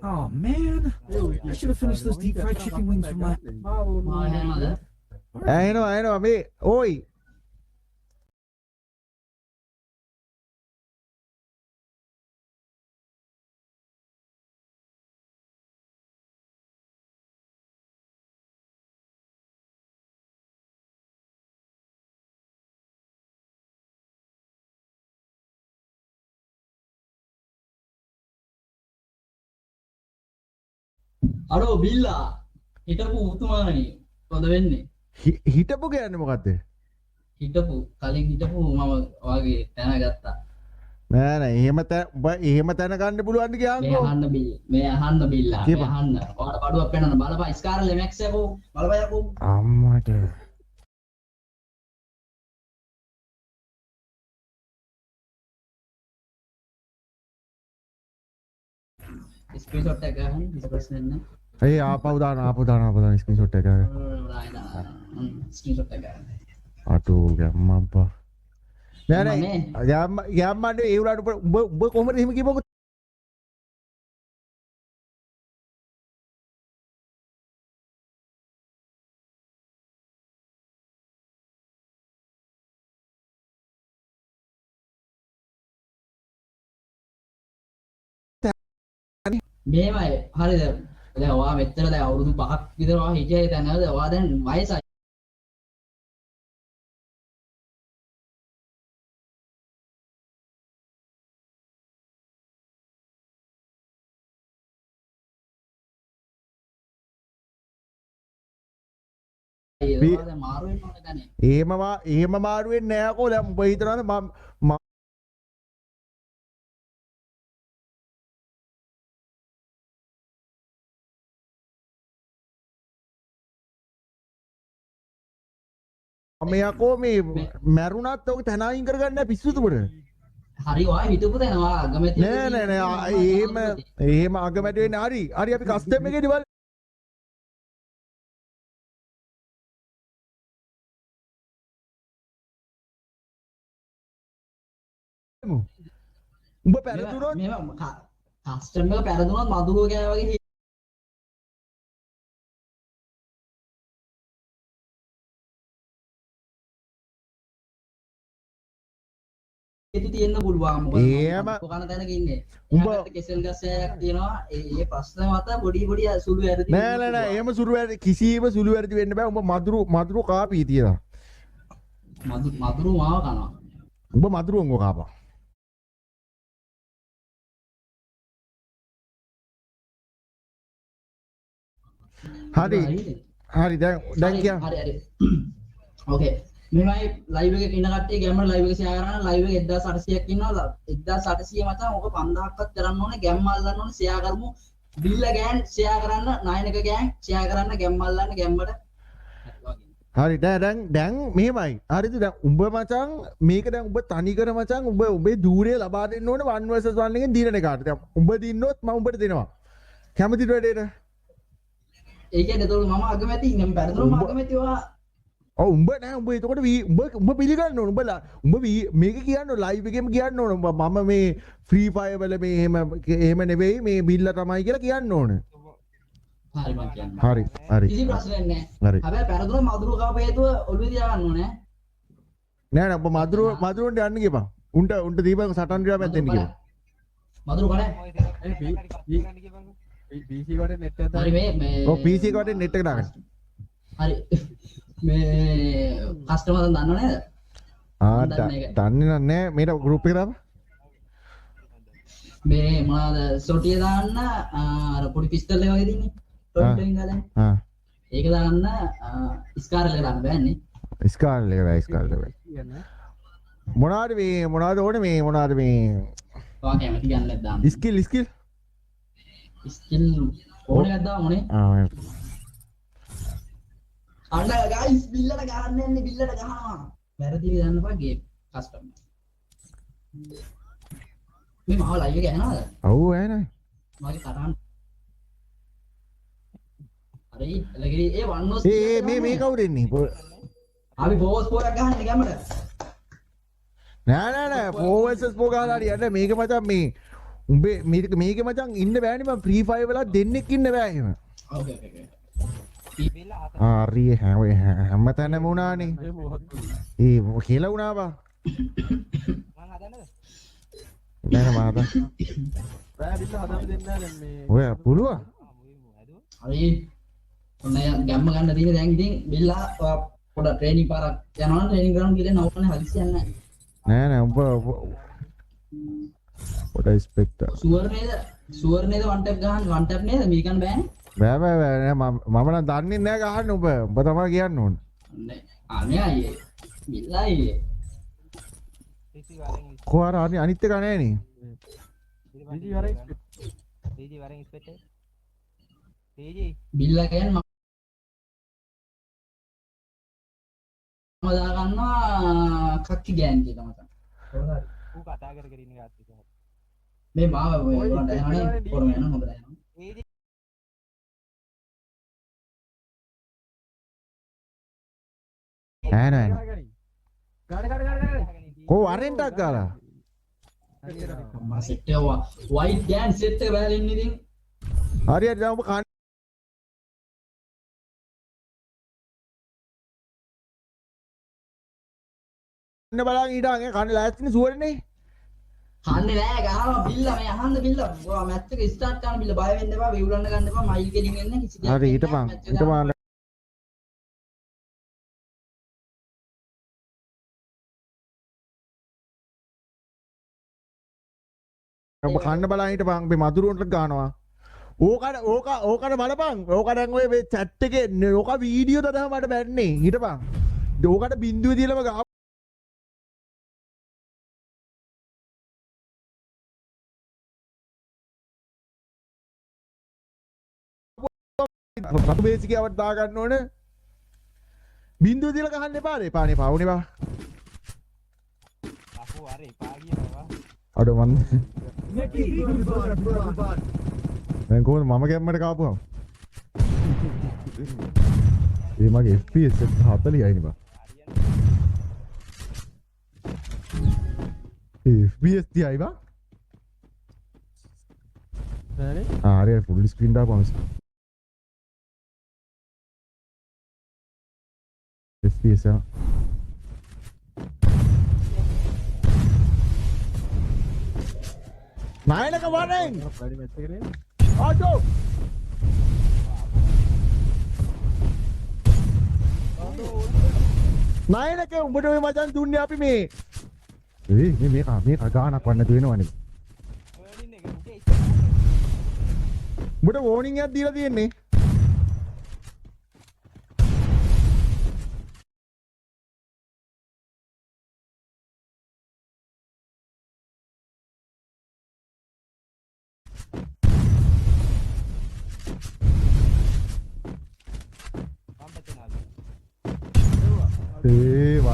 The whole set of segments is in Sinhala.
Oh man, I should have finished those deep fried chicken wings from my. I know me. Oi. අරෝ බිල්ලා හිටපු උතුමානේ කොද වෙන්නේ හිටපු කියන්නේ මොකද්ද? හිටපු කලින් හිටපු මම වාගේ තැන ගත්තා නෑ නෑ එහෙම තැන ගන්න පුළුවන් මේ කියන්කෝ. අහන්න බිල්ලා මේ කියපන්. අහන්න ඔයාලා බඩුවක් පෙන්නන්න බලපන් ස්කාරල් එමැක්ස් යකෝ බලපයකෝ අම්මට. ස්ක්‍රීන්ෂොට් එක ගන්න ඉස්සරස්සෙන් නේ ඒ ආපහු දාන ස්ක්‍රීන්ෂොට් එක. ස්ක්‍රීන්ෂොට් එක ගන්න අටෝ ගැම්මම්පා. නෑ නෑ මම ගැම්මන්නේ ඒ උඩට උඹ කොහමද එහෙම කියපොක? මේමයි හරිද දැන් ඔයා මෙච්චර දැන් අවුරුදු 5ක් විතර ඔයා හිටියේ තැනද ඔයා දැන් වයසයි ඔයා දැන් මාරු වෙන්න ඕනේ දැනේ එහෙම මාරු වෙන්නේ නෑකෝ. දැන් උඹ හිතනවාද මම යකෝ මේ මැරුණත් ඔක තැන අයින් කරගන්න පිස්සුද උඹට? හරි ඔයා හිටපු තැන ඔයා අගමැති නෑ එහෙම අගමැටි වෙන්නේ හරි අපි කස්ටම් එකේදී බලමු. උඹ පැරදුනොත් මේවා කස්ටම් එක පැරදුනොත් මදුරුව ගෑ වගේ හේතු තියෙන්න පුළුවන් මොකද එහෙම කොකන තැනක ඉන්නේ උඹ කෙසෙල් ගස්සයක් තියෙනවා ඒ ප්‍රශ්න මත පොඩි සුළු වැරදි නෑ එහෙම සුළු වැරදි කිසිම සුළු වැරදි වෙන්න බෑ. උඹ මදුරු කාපී තියනවා. මදුරු මාව කනවා උඹ මදුරුවන්ව කාපා. හරි දැන් කියන්න. හරි ඕකේ මෙමයි ලයිව් එකේ ඉන්න කට්ටිය ගැම්මට ලයිව් එක ෂෙයා කරන්න ලයිව් එක 1800ක් ඉන්නවා 1800 මචං ඕක 5000ක්වත් කරන්න ඕනේ ගැම්ම අල්ලන්න ඕනේ ෂෙයා කරමු බිල්ල ගෑන් ෂෙයා කරන්න නායනක ගෑන් ෂෙයා කරන්න ගැම්ම අල්ලන්න ගැම්මට හරි දැන් මෙහෙමයි. හරිද? දැන් උඹ මචං මේක දැන් උඹ තනි කර මචං උඹේ ධූරය ලබා දෙන්න ඕනේ 1 vs 1 එකෙන් දිනන එකට. දැන් උඹ දින්නොත් මම උඹට දෙනවා. කැමතිද වැඩේට? ඒ කියන්නේ ඒතකොට මම අගමැති නම් පෙරදුන මම අගමැති ඔයා ඔව් උඹ නෑ උඹ එතකොට උඹ පිළිගන්න ඕන. උඹ මේක කියන්න ඕන ලයිව් එකෙම කියන්න ඕන. මම මේ ෆ්‍රී ෆයර් වල මේ එහෙම නෙවෙයි මේ බිල්ල තමයි කියලා කියන්න ඕන. හරි මම කියන්නේ. හරි. කිසි ප්‍රශ්නයක් නෑ. හරි. හැබැයි පෙරදුන මදුරු කාප හේතුව ඔළුවේ තියා ගන්න ඕනේ. නෑ උඹ මදුරුන්ට යන්න ගියපන්. උන්ට දීපන් සටන් ක්‍රියාවක් දෙන්න කියලා. මදුරු කඩේ. PC කොට net එක හරි මේ ඔව් PC එකට net එක දාගන්න. හරි මේ කස්ටමර් දන්නව නේද? දන්නේ නැහැ මේට ගෲප් එක දාපන්. මේ මොනවාද සොටිය දාන්න අර පොඩි පිස්තල් එක වගේ තියෙන්නේ. ටොයින් ටොයින් ගාලා. ඒක දාන්න ස්කාරල් එක දාන්න බෑනේ. ස්කාරල් එක මොනවාද ඕනේ මේ මොනවාද මේ ඔයා කැමති ගන්නත් දාන්න. ස්කිල් ඕන එකක් දාමුනේ. අන්න ගයිස් බිල්ලට ගහන්න යන්නේ බිල්ලට ගහනවා. වැරදිලි දාන්න බෑ ගේම් කස්ටම්. මේ මහා ලයිව් එක යනවාද? ඔව් යනවා. මගේ තරහන්. හරි එලගිරි ඒ වන්නොස් මේ කවුද ඉන්නේ? අපි බෝස් පෝයක් ගහන්නේ ගැම්මට. නෑ 4 vs 4 ගහලා හරියන්නේ මේක මචං මේ උඹේ මේක මචං ඉන්න බෑනේ මම ෆ්‍රී ෆයර් වල දෙන්නෙක් ඉන්න බෑ එහෙම. ඕකේ හරි හැමතැනම වුණානේ. ඒ කියලා වුණා බා. නෑ මාත. බෑ බිල්ල හදන්න දෙන්න දැන් මේ. ඔය පුළුවන්. හරි ඔන්න ගැම්ම ගන්න තියෙන දැන් ඉතින් බිල්ලා පොඩ ට්‍රේනින් පාරක් යනවා ට්‍රේනින් ග්‍රවුන්ඩ් කියලා නෝනේ හදිසියක් නැහැ නෑ උඹ පොඩ ස්පෙක්ටර් සුවර් නේද වන් ටැප් ගහන්න වන් ටැප් නේද මේක ගන්න බෑනේ බෑ මම නම් දන්නේ නෑ ගහන්න උඹ තමයි කියන්න ඕන අනේ අයියේ බිල්ලා අයියේ කොහර අනිත් එක නෑනේ බිල්ලා කියන්නේ මම දා ගන්නවා කක්කි ගෑන් කියලා මචං ඌ කතා කර කර ඉන්න ගාත් එක මේ මාව ඔයගොල්ලන්ට යනවනේ පොරම යනවා හොඳට යනවා නෑ කො වරෙන්ටක් ගාලා මම සෙට් එක වයිට් ගෑන් සෙට් එක බෑලා ඉන්නේ ඉතින් හරියට දැන් ඔබ කන්න බලන් ඊටාගේ කන්න ලෑස්තිනේ සුවරනේ කන්නේ නෑ ගහනවා බිල්ලා මේ අහන්න බිල්ලා ඔයා මැච් එක ස්ටාර්ට් කරන බිල්ලා බය වෙන්න එපා වෙවුලන්න ගන්න එපා මයිල් ගෙලින් එන්න කිසි දෙයක් හරි ඊටපන් ඔබ කන්න බලන් හිටපන් මේ මදුරුවන්ට ගන්නවා ඕකට බලපන් ඕක දැන් ඔය මේ chat එකේ ඕක වීඩියෝ දදා මට බැන්නේ හිටපන් ඕකට බින්දුව දීලම ගහ රතු බේසිකේ අවත් දා ගන්න ඕන බින්දුව දීලා ගහන්න එපානේ පාවුනේ බා අපෝ අර එපා කියනවා අඩ මන් දැන් කොහොමද මම ගැම්මට කාපුවා ඒ මගේ FPS 40යි නේ බා FPS තියයි බා හරි ෆුල් ස්ක්‍රීන් දාපුවා FPS नायनක වරෙන් ආටෝ नायनක උඹට ඔය මචං දුන්නේ අපි මේ මේක ගානක් වන්න දෙනවනේ උඹට වෝනින් එකක් දීලා තියෙන්නේ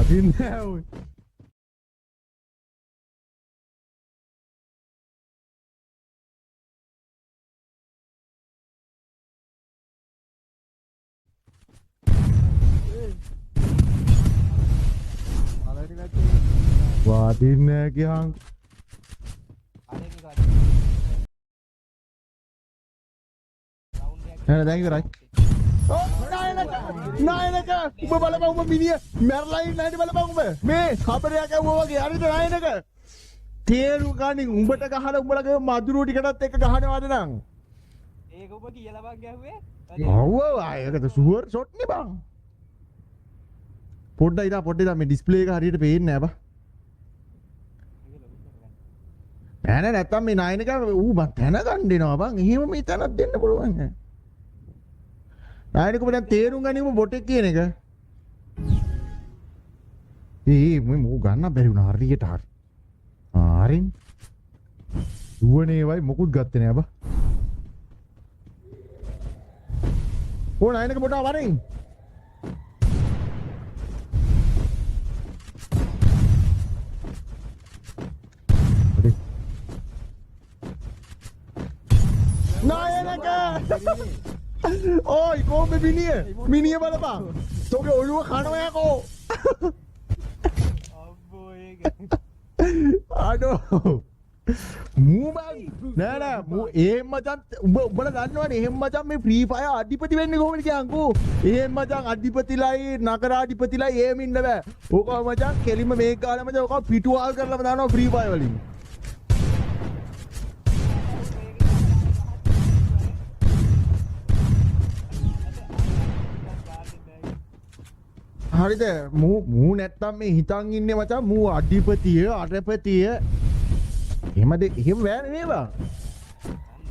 වදින්නේ නැහැ ඔය වදින්නේ නැහැ කියන් නෑ දැන් ඉවරයි नायनක උඹ බලපන් උඹ මිනිහ මැරලා ඉන්න හැටි බලපන් උඹ මේ කබරයක් ඇව්වා වගේ හරිද नायनක තේරු ගනින් උඹට ගහන උඹලගේ මදුරු ටිකටත් එක ගහනවාද නං ඒක උඹ කියලා බං ගැහුවේ ඔව් ආයකට සුවර් ෂොට් නේ බං පොඩ්ඩයි මේ ඩිස්ප්ලේ එක හරියට පේන්නේ නැහැ බා නෑ නැත්තම් මේ नायनක ඌ බං තැන ගන්න දෙනවා බං එහෙම මේ තැනක් දෙන්න පුළුවන් නෑ नायनක දැන් තේරුම් ගනිමු බොටෙක් කියන එක. මම ගන්න බැරි වුණා හරියට හරි. හරින්. දුවනේ වයි මොකුත් ගත්තේ නෑ බා. नायनක බොටා වරෙන්. नायनක ओय कोम मिनिए බලපන් තෝගේ ඔළුව කනවා යකෝ අබ්බෝ ඒක අඩෝ මූ නෑ නෑ මූ එහෙම මචං උඹලා දන්නවනේ එහෙම මචං මේ ෆ්‍රී ෆයර් අධිපති වෙන්නේ කොහොමද කියන්කෝ එහෙම මචං අධිපතිලයි නගරාධිපතිලයි එහෙම ඉන්න බෑ ඕක මචං කෙලින්ම මේක ගාලා මචං ඕක පිටුවාල් කරලාම දානවා ෆ්‍රී ෆයර් වලින් හරිද මූ නැත්තම් මේ හිතන් ඉන්නේ මචං මූ අධිපතිය අරපතිය එහෙමද එහෙම බෑනේ නේද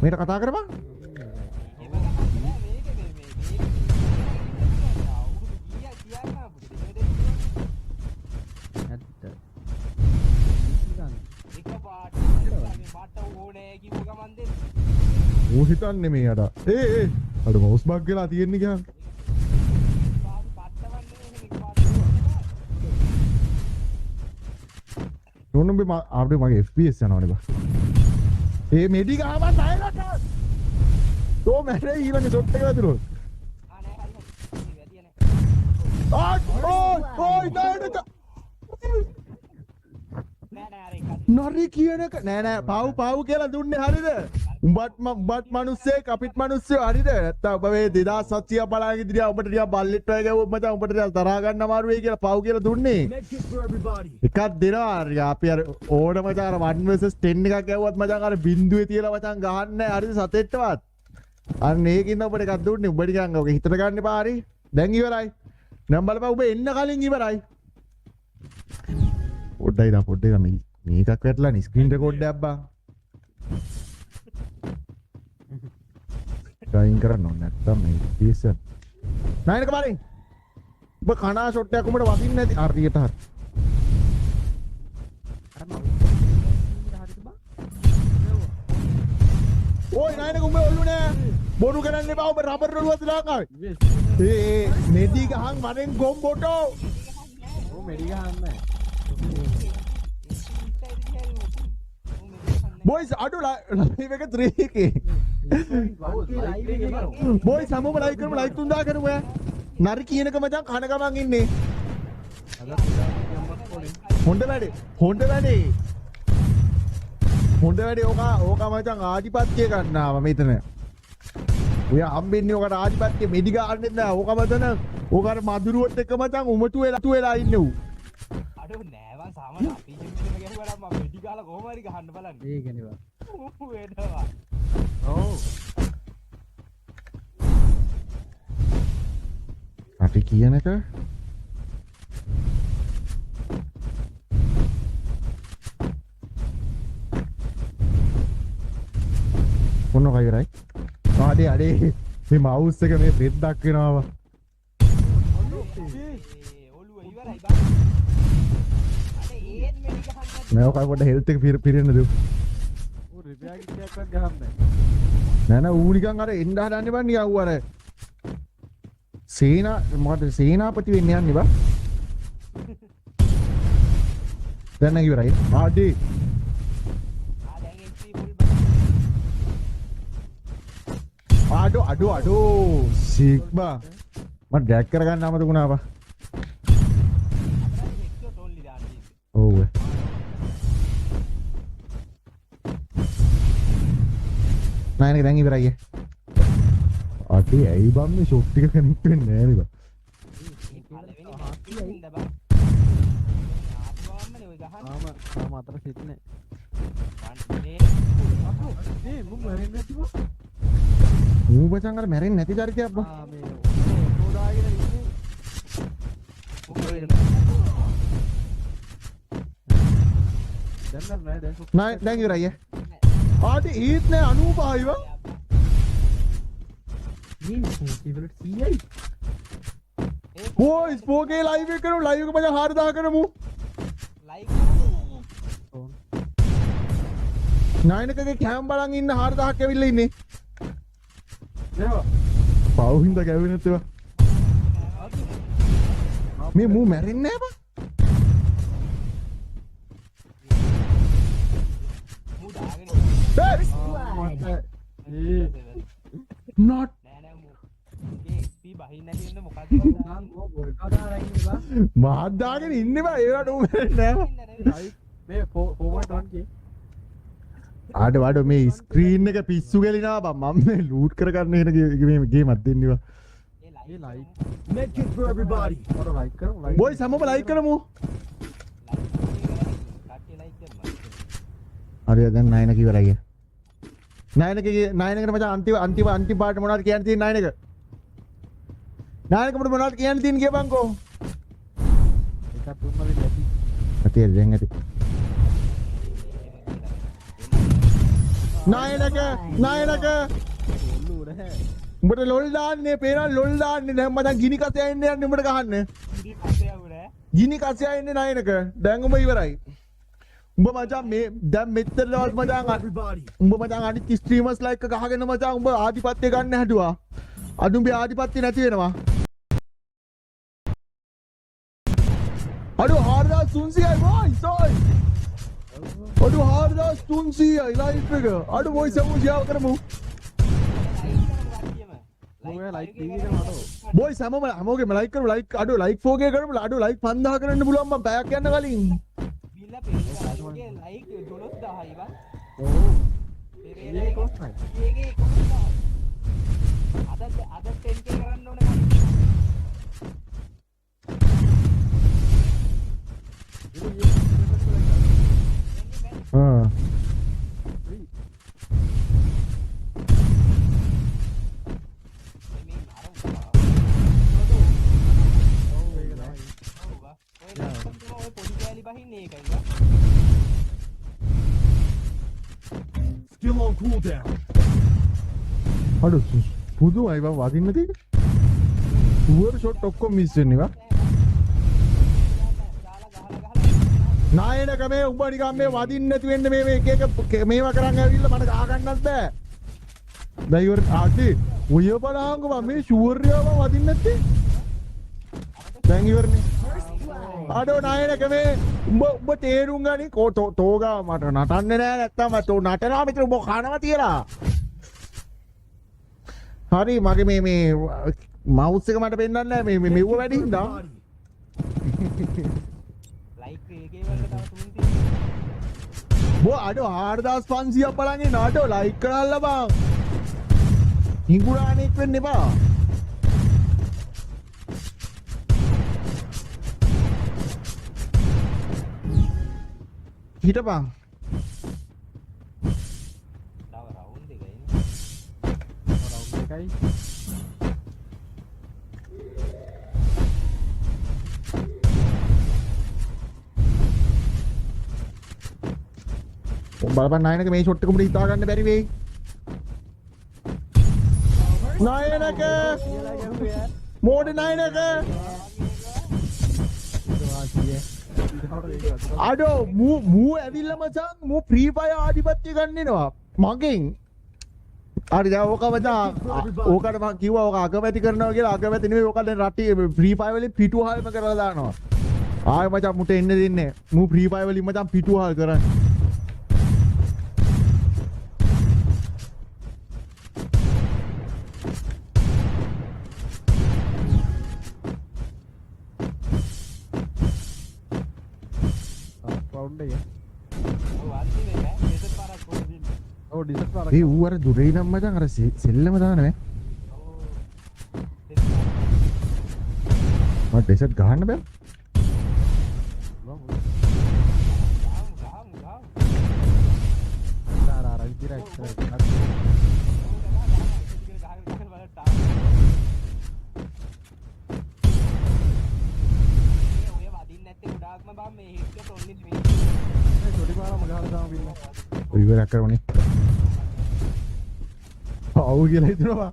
මේක කතා කරපන් ඌ හිතන්නේ මේ අර අර මවුස් බග් ගලා තියෙන්නේ ගහන්න නෝනම්බේ අපේ මගේ FPS යනවනේ බා ඒ මෙඩි ගහවත් නැයලට තෝ මැරේ ඊළඟ ෂොට් එක වැදුනොත් ඕයි නරි කියන එක නෑ නෑ පව් කියලා දුන්නේ හරිද උඹත් මිනිස්සෙක් අපිත් මිනිස්සයෝ හරිද නැත්තම් ඔබ මේ 2700 බලාගෙන ඉදිරිය ඔබට ටිකක් බල්ලෙට් වගේ ගැවුවොත් මචං ඔබට ටිකක් තරහා ගන්න අමාරු වෙයි කියලා පව් කියලා දුන්නේ එකක් දෙනවා අපි අර ඕන මචං අර 1 vs 10 එකක් ගැවුවත් මචං අර බින්දුවේ තියලා මචං ගහන්නේ හරිද සතෙට්ටවත් අන්න ඒකින්ද ඔබට එකක් දුන්නේ ඔබ ටිකක් ඔක හිතට ගන්න එපා හරි දැන් ඉවරයි නම් බලපන් ඔබ එන්න කලින් ඉවරයි පොඩ්ඩයි මේකක් වැටලා නේ ස්ක්‍රීන් රෙකෝඩ් එකක් බං ටයිම් කරන්න ඕනේ නැත්තම් මේ පීසන් නයිනක බලන්න ඔබ කනා ෂොට් එකක් උඹට වදින්නේ නැති හරියට හරි ඕයි නයිනක උඹ ඔල්ලු නෑ බොරු කරන්න එපා ඔබ රබර් රොළුවද දාකාවේ ඒ මෙඩි ගහන් මරෙන් ගොම් බොටෝ ඔව් මෙඩි ගහන්න නෑ boys අඩු ලයිව් එක 3k boys හැමෝම ලයික් කරමු ලයික් 3000 කරමු ඈ නරි කියනක මචං කන ගමන් ඉන්නේ හොඳ වැඩේ ඕක මචං ආදිපත්‍ය ගන්නවා මෙතන ඔය හම්බෙන්නේ ඔකට ආදිපත්‍ය මෙඩි ගන්නෙත් නෑ ඕක මතන ඕක අර මදුරුවත් එක්ක මචං උමතු වෙලා ඉන්නේ ඌ අඩෝ නෑ වන් සාමාන්‍ය අපි ජිම් එකේ ගහුවාම මම මෙඩි ගහලා කොහොම හරි ගහන්න බලන්නේ ඒකනේ වා වේදවා ඔව් අපි කියනක මොන කයිරයි අඩේ මේ මවුස් එක මේ රෙද්දක් වෙනවා නෑ ඔක පොඩ්ඩ හෙල්ත් එක පිරෙන්න දු. ඌ රිපෙයාර් කිට්ටයක්වත් ගහන්නේ නෑ ඌ නිකන් අර එන්න හදන්නේ බං නිකන් ඌ අර මොකද සේනාපති වෙන්න යන්නේ බා. දැන් නම් ඉවරයි. ආදී. අඩෝ සිග්මා මම ඩ්‍රැග් කරගන්න අමතක වුණා බා. ඔව් නෑනේ දැන් ඉවරයි. අඩේ ඇයි බම් මේ ෂොට් එක කනෙක්ට් වෙන්නේ නෑ නේ බා. ආම අතර සිත් නෑ. මුම් මැරෙන්නේ නැතිව. ඌ බචං අර මැරෙන්නේ නැති චරිතයක් බා. මේ ඔතෝ දාගෙන ඉන්නේ. දැන් ඉවරයි. ආදී ඊත් නෑ 95යි වා. boys 4K live එක කරමු live එක මචං 4000 කරමු නයිනකගේ කැම් බලන් ඉන්න 4000ක් ඇවිල්ලා ඉන්නේ නේද පවුහින්ද ගැවෙන්නේ නැත්තේ මේ මූ මැරෙන්නේ නැහැ බා not මාත් දාගෙන ඉන්නේ බා ඒවට උඹ නෑ මේ 4.1k ආඩ මේ ස්ක්‍රීන් එක පිස්සු ගෙලිනවා බං මම මේ ලූට් කරගන්න එන මේ ගේමක් දෙන්නවා ඒ ලයික් Medkit for everybody. ඔර ලයික් කරමු ලයික් බොයි සමම ලයික් කරමු කට්ටිය ලයික් කරනවා හරි දැන් 9 එක ඉවරයි 9 එකට මචං අන්තිම පාට මොනවද කියන්න තියෙන්නේ 9 එක 9 එකට මොනවද කියන්න තියෙන්නේ කියපන්කෝ එකක් තුන්ම වෙන්නේ නැති ඇති දැන් ඇති 9 එක ඔල්ලු නැහැ උඹට ලොල් දාන්නේ පේනවා ලොල් දාන්නේ දැන් මචං ගිනි කසය එන්නේ යන්නේ උඹට ගහන්න ඉතින් පස්සේ ආවුනේ ගිනි කසය එන්නේ 9 එක දැන් උඹ ඉවරයි උඹ මචං මේ දැන් මෙච්චර දවස් මචං Everybody. උඹ මචං අනිත් ස්ට්‍රීමර්ස් ලයික් එක ගහගෙන මචං උඹ ආධිපත්‍ය ගන්න හැදුවා අද උඹේ ආධිපත්‍ය නැති වෙනවා අඩෝ 4300යි බොයි සෝයි අඩෝ 4300යි ලයිව් එක අඩෝ බොයි සමුජාව කරමු ඔය ලයික් දීගෙන අතෝ බොයි සමම හැමෝගෙම ලයික් කරමු ලයික් අඩෝ ලයික් 4K කරමු අඩෝ ලයික් 5000 කරන්න පුළුවන් මම පැයක් යන්න කලින් බිල්ලා පෙන්නනවා ලයික් 12000යි බං ඔව් ඒ කොස්මයි ඒකේ කොස්මයි අද 10k කරන්න ඕනේ ආ Still on cooldown. අඩෝ පුදුමයි බං වදින්න තියෙන්නේ ෂුවර් ෂොට් ඔක්කොම මිස් වෙන්නේ වා නායනක මේ උඹ නිකන් මේ වදින්න නැති වෙන්න මේ එක එක මේවා කරන් ඇවිල්ලා මට ගහ ගන්නත් බෑ ඩ්‍රයිවර් ආටි ඔය බලහංග බං මේ ෂුවර් ඒවා වදින්න නැත්තේ දැන් ඉවරනේ අඩෝ නායනක මේ උඹ තේරුම් ගනි තෝගා මට නටන්නේ නෑ නැත්තම් තෝ නටනවා මෙතන උඹ කනවා තියලා හරි මගේ මේ මවුස් එක මට පෙන්වන්න නෑ මේ මෙව්ව වැඩි හින්දා ලයික් ඒකේ වලට තව තුන් තියෙනවා බෝ අඩෝ 4500ක් බලන් ඉන්න අඩෝ ලයික් කරලා බං හිඟුරාණෙක් වෙන්න එපා හිටපන් තව රවුන්ඩ් එකයි රවුන්ඩ් එකයි බලපන් නායනක මේ ෂොට් එක උඹට හිතා ගන්න බැරි වෙයි නායනක මෝඩ නායනක අඩෝ මූ ඇවිල්ලා මචං මූ ෆ්‍රී ෆයර් ආධිපත්‍ය ගන්නවා මගෙන් හරි දැන් ඕක මචං ඕකට මං කිව්වා ඕක අකමැති කරනවා කියලා අකමැති නෙවෙයි ඕක දැන් රටේ ෆ්‍රී ෆයර් වලින් පිටුවහල්ම කරලා දානවා ආයෙ මචං මුට එන්න දෙන්නේ මූ ෆ්‍රී ෆයර් වලින් මචං පිටුවහල් කරන්නේ රවුන්ඩ් එක ඔව් අන්තිමේ නෑ දෙසත් පාරක් කොහොමද ඉන්නේ ඔව් දෙසත් පාරක් ඒ ඌ අර දුරේ නම් මචං අර සෙල්ලම දානවා මට ඩෙසර්ට් ගහන්න බෑ ඔය ඉවරක් කරමුනේ. ආව කියලා හිතනවා.